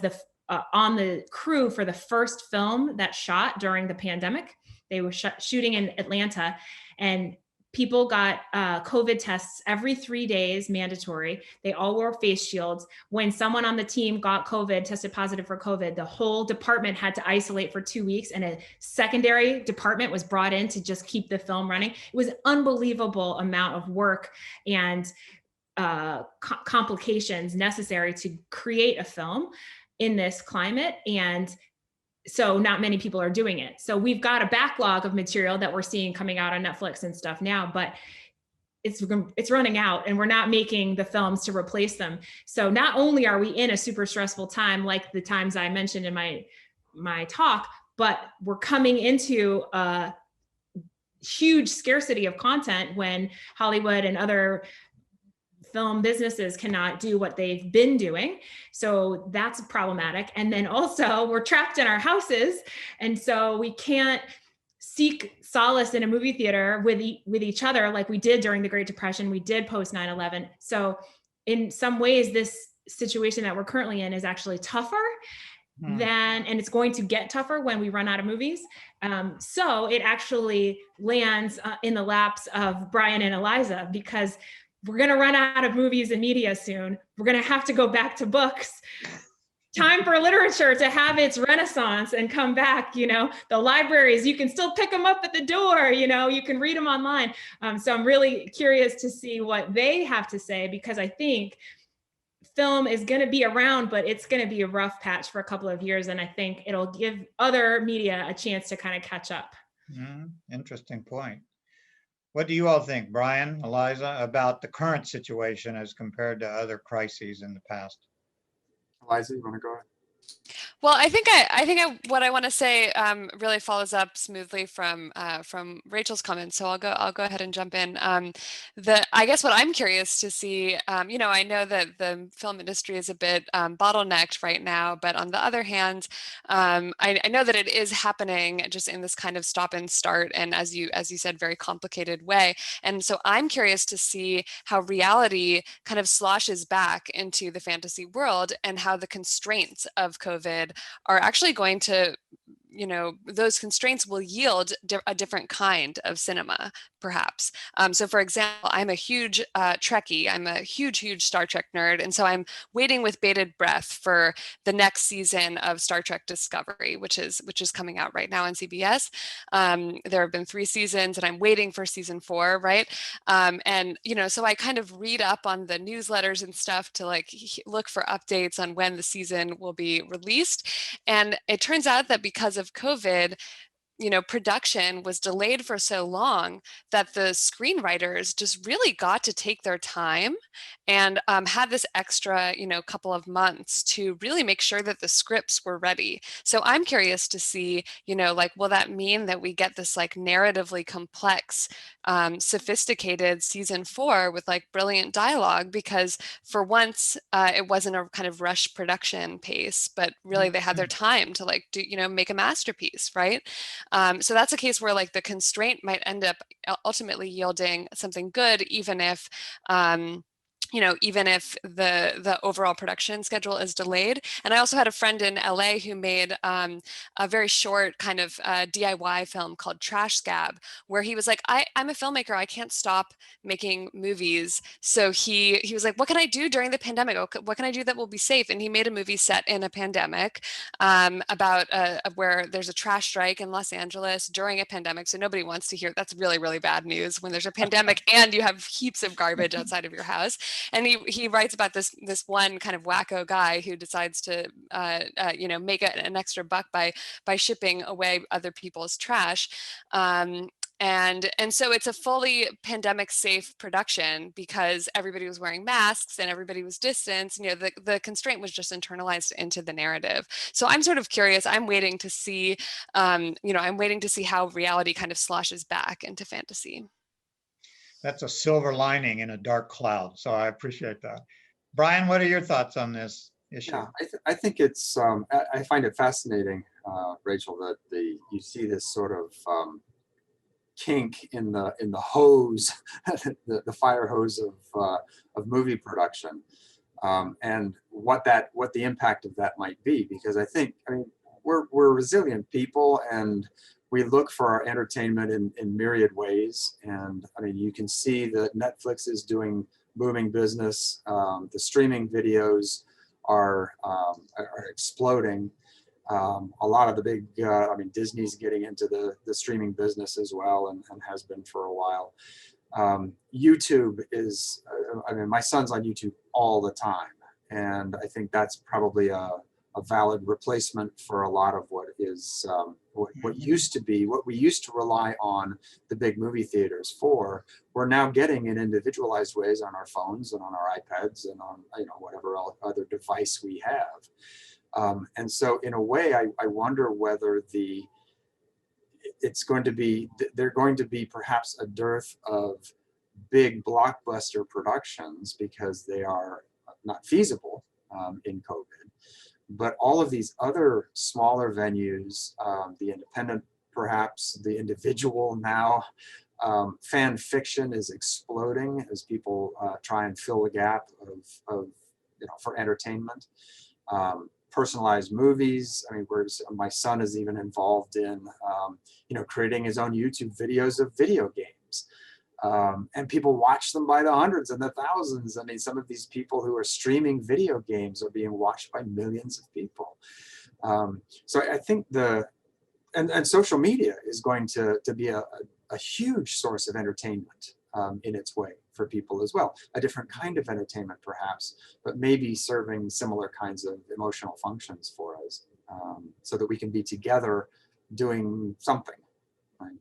on the crew for the first film that shot during the pandemic. They were shooting in Atlanta, and people got COVID tests every 3 days, mandatory. They all wore face shields. When someone on the team got COVID, tested positive for COVID, the whole department had to isolate for 2 weeks, and a secondary department was brought in to just keep the film running. It was an unbelievable amount of work and complications necessary to create a film in this climate. And so not many people are doing it. So we've got a backlog of material that we're seeing coming out on Netflix and stuff now, but it's running out and we're not making the films to replace them. So not only are we in a super stressful time, like the times I mentioned in my talk, but we're coming into a huge scarcity of content when Hollywood and other film businesses cannot do what they've been doing. So that's problematic. And then also we're trapped in our houses. And so we can't seek solace in a movie theater with each other like we did during the Great Depression. We did post 9/11. So in some ways, this situation that we're currently in is actually tougher and it's going to get tougher when we run out of movies. So it actually lands in the laps of Brian and Eliza, because we're going to run out of movies and media soon. We're going to have to go back to books. Time for literature to have its renaissance and come back. You know, the libraries, you can still pick them up at the door, you know, you can read them online. So I'm really curious to see what they have to say, because I think film is going to be around, but it's going to be a rough patch for a couple of years. And I think it'll give other media a chance to kind of catch up. Interesting point. What do you all think, Brian, Eliza, about the current situation as compared to other crises in the past? Eliza, you want to go ahead? Well, I think what I want to say really follows up smoothly from Rachel's comments. So I'll go ahead and jump in. I guess what I'm curious to see, you know, I know that the film industry is a bit bottlenecked right now, but on the other hand, I know that it is happening just in this kind of stop and start, and as you said, very complicated way. And so I'm curious to see how reality kind of sloshes back into the fantasy world, and how the constraints of COVID are actually going to, you know, those constraints will yield a different kind of cinema, perhaps. So for example, I'm a huge Trekkie. I'm a huge Star Trek nerd. And so I'm waiting with bated breath for the next season of Star Trek Discovery, which is coming out right now on CBS. There have been 3 seasons and I'm waiting for season 4, right? And, you know, so I kind of read up on the newsletters and stuff to like look for updates on when the season will be released. And it turns out that because of COVID, you know, production was delayed for so long that the screenwriters just really got to take their time and had this extra, you know, couple of months to really make sure that the scripts were ready. So I'm curious to see, you know, like, will that mean that we get this like narratively complex, sophisticated season 4 with like brilliant dialogue? Because for once, it wasn't a kind of rush production pace, but really they had their time to like do, you know, make a masterpiece, right? So that's a case where like the constraint might end up ultimately yielding something good, even if even if the overall production schedule is delayed. And I also had a friend in LA who made a very short kind of DIY film called Trash Scab, where he was like, I'm a filmmaker, I can't stop making movies. So he was like, what can I do during the pandemic? What can I do that will be safe? And he made a movie set in a pandemic about where there's a trash strike in Los Angeles during a pandemic. So nobody wants to hear, that's really, really bad news when there's a pandemic and you have heaps of garbage outside of your house. And he writes about this one kind of wacko guy who decides to make an extra buck by shipping away other people's trash. And so it's a fully pandemic safe production because everybody was wearing masks and everybody was distanced. The constraint was just internalized into the narrative. So I'm sort of curious. I'm waiting to see, I'm waiting to see how reality kind of sloshes back into fantasy. That's a silver lining in a dark cloud. So I appreciate that. Brian, what are your thoughts on this issue? Yeah, I think it's, I find it fascinating, Rachel, that you see this sort of kink in the hose, the fire hose of movie production, and what the impact of that might be. Because I mean, we're resilient people, and we look for our entertainment in myriad ways. And I mean, you can see that Netflix is doing booming business. The streaming videos are exploding. A lot of the big, I mean, Disney's getting into the streaming business as well, and has been for a while. YouTube is, I mean, my son's on YouTube all the time. And I think that's probably a valid replacement for a lot of what is what used to be, what we used to rely on the big movie theaters for. We're now getting in individualized ways on our phones and on our iPads and on whatever other device we have. And so in a way, I wonder whether they're going to be perhaps a dearth of big blockbuster productions because they are not feasible in COVID. But all of these other smaller venues, the independent, perhaps the individual now, fan fiction is exploding as people try and fill the gap of for entertainment. Personalized movies. I mean, my son is even involved in creating his own YouTube videos of video games. And people watch them by the hundreds and the thousands. I mean, some of these people who are streaming video games are being watched by millions of people. So I think and social media is going to be a huge source of entertainment in its way for people as well. A different kind of entertainment perhaps, but maybe serving similar kinds of emotional functions for us, so that we can be together doing something. Right?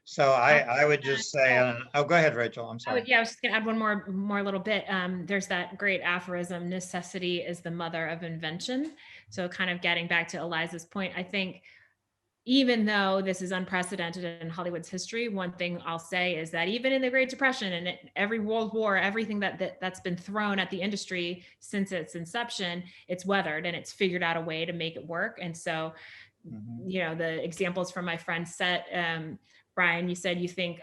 So I would just say, oh, go ahead, Rachel. I'm sorry. I was just gonna add one more little bit. There's that great aphorism, necessity is the mother of invention. So kind of getting back to Eliza's point, I think even though this is unprecedented in Hollywood's history, one thing I'll say is that even in the Great Depression and every World War, everything that's been thrown at the industry since its inception, it's weathered and it's figured out a way to make it work. And so, the examples from my friend's set, Brian, you said you think,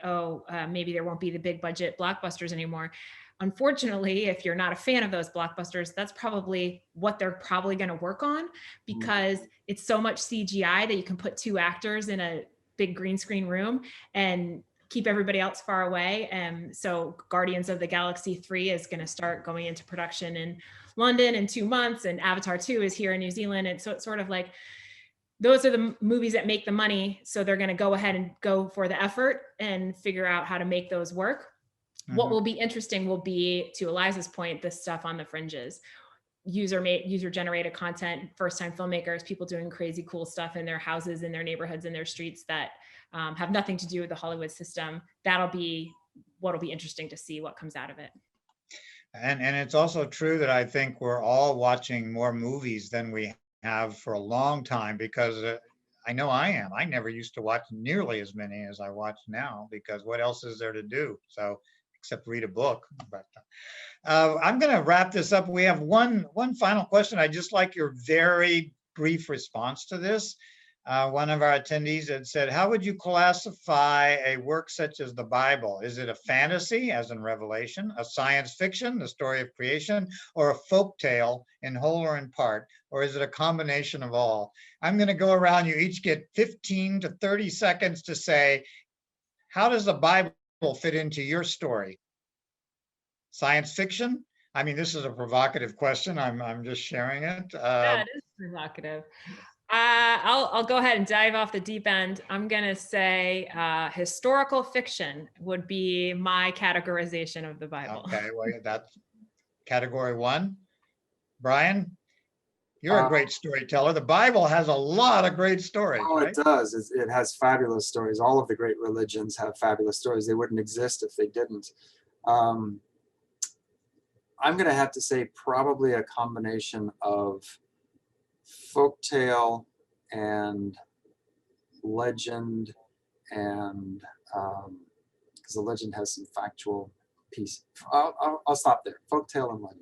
maybe there won't be the big budget blockbusters anymore. Unfortunately, if you're not a fan of those blockbusters, that's probably what they're probably going to work on, because it's so much CGI that you can put two actors in a big green screen room and keep everybody else far away. And so Guardians of the Galaxy 3 is going to start going into production in London in 2 months, and Avatar 2 is here in New Zealand. And so it's sort of like, those are the movies that make the money. So they're going to go ahead and go for the effort and figure out how to make those work. What will be interesting will be, to Eliza's point, the stuff on the fringes, user generated content, first time filmmakers, people doing crazy cool stuff in their houses, in their neighborhoods, in their streets that have nothing to do with the Hollywood system. That'll be what'll be interesting to see what comes out of it. And it's also true that I think we're all watching more movies than we have for a long time, because I know I am. I never used to watch nearly as many as I watch now, because what else is there to do? So, except read a book. But I'm going to wrap this up. We have one final question. I'd just like your very brief response to this. one of our attendees had said, how would you classify a work such as the Bible? Is it a fantasy, as in Revelation, a science fiction, the story of creation, or a folk tale in whole or in part? Or is it a combination of all? I'm going to go around. You each get 15 to 30 seconds to say, how does the Bible fit into your story? Science fiction? I mean, this is a provocative question. I'm just sharing it. Yeah, it is provocative. I'll go ahead and dive off the deep end. I'm gonna say historical fiction would be my categorization of the Bible. Okay, well, that's category one. Brian, you're a great storyteller. The Bible has a lot of great stories. Oh, right? it does. It has fabulous stories. All of the great religions have fabulous stories. They wouldn't exist if they didn't. I'm going to have to say probably a combination of folktale and legend, and because the legend has some factual piece. I'll stop there. Folktale and legend.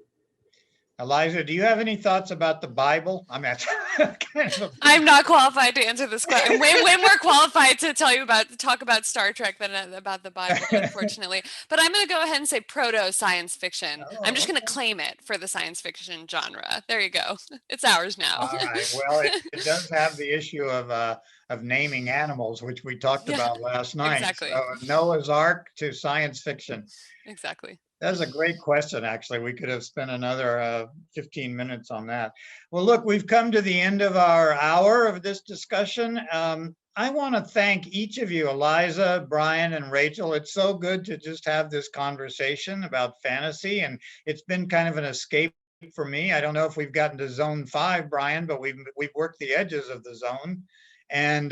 Eliza, do you have any thoughts about the Bible? I mean, kind of I'm not qualified to answer this question. I'm way more qualified to talk about Star Trek than about the Bible, unfortunately. But I'm going to go ahead and say proto science fiction. I'm just going to claim it for the science fiction genre. There you go. It's ours now. All right. Well, it does have the issue of naming animals, which we talked about last night. Exactly. So Noah's Ark to science fiction. Exactly. That's a great question, actually. We could have spent another 15 minutes on that. Well, look, we've come to the end of our hour of this discussion. I want to thank each of you, Eliza, Brian, and Rachel. It's so good to just have this conversation about fantasy, and it's been kind of an escape for me. I don't know if we've gotten to zone 5, Brian, but we've worked the edges of the zone. And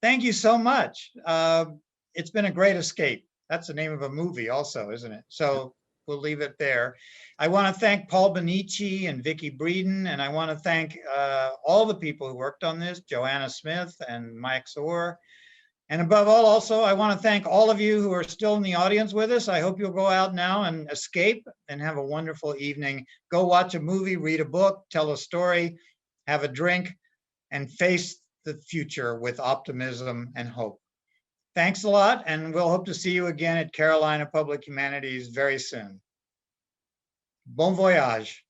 thank you so much. It's been a great escape. That's the name of a movie also, isn't it? So we'll leave it there. I want to thank Paul Benici and Vicki Breeden, and I want to thank all the people who worked on this, Joanna Smith and Mike Soar. And above all, also, I want to thank all of you who are still in the audience with us. I hope you'll go out now and escape and have a wonderful evening. Go watch a movie, read a book, tell a story, have a drink, and face the future with optimism and hope. Thanks a lot, and we'll hope to see you again at Carolina Public Humanities very soon. Bon voyage.